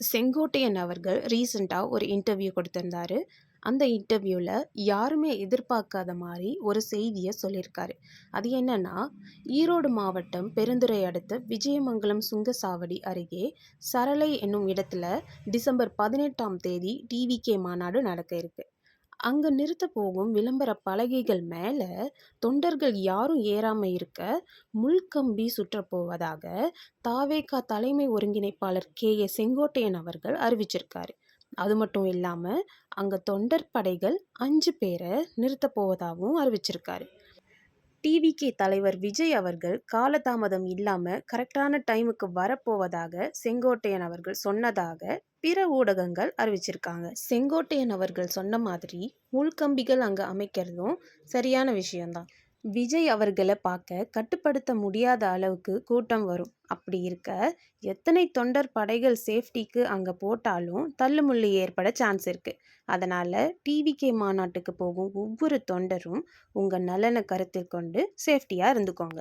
செங்கோட்டையன் அவர்கள் ரீசெண்டாக ஒரு இன்டர்வியூ கொடுத்திருந்தாரு. அந்த இன்டர்வியூவில் யாருமே எதிர்பார்க்காத மாதிரி ஒரு செய்தியை சொல்லியிருக்காரு. அது என்னன்னா, ஈரோடு மாவட்டம் பெருந்துறை அடுத்த விஜயமங்கலம் சுங்கசாவடி அருகே சரளை என்னும் இடத்துல டிசம்பர் 18ஆம் தேதி டிவிகே மாநாடு நடக்க இருக்கு. அங்க நிறுத்த போகும் விளம்பர பலகைகள் மேல தொண்டர்கள் யாரும் ஏறாம இருக்க முள்கம்பி சுற்றப் போவதாக தாவேகா தலைமை ஒருங்கிணைப்பாளர் கே. செங்கோட்டையன் அவர்கள் அறிவிச்சிருக்காரு. அது மட்டும் இல்லாம அங்க தொண்டர் படைகள் 5 பேரை நிறுத்தப் போவதாகவும் அறிவிச்சிருக்காரு. டிவிகே தலைவர் விஜய் அவர்கள் காலதாமதம் இல்லாம கரெக்டான டைமுக்கு வரப்போவதாக செங்கோட்டையன் அவர்கள் சொன்னதாக பிற ஊடகங்கள் அறிவிச்சிருக்காங்க. செங்கோட்டையன் அவர்கள் சொன்ன மாதிரி முள்கம்பிகள் அங்க அமைக்கிறதும் சரியான விஷயம்தான். விஜய் அவர்களை பார்க்க கட்டுப்படுத்த முடியாத அளவுக்கு கூட்டம் வரும். அப்படி இருக்க எத்தனை தொண்டர் படைகள் சேஃப்டிக்கு அங்க போட்டாலும் தள்ளுமுள்ளு ஏற்பட சான்ஸ் இருக்கு. அதனால டிவிகே மாநாட்டுக்கு போகும் ஒவ்வொரு தொண்டரும் உங்க நலனை கருத்தில் கொண்டு சேஃப்டியா இருந்துக்கோங்க.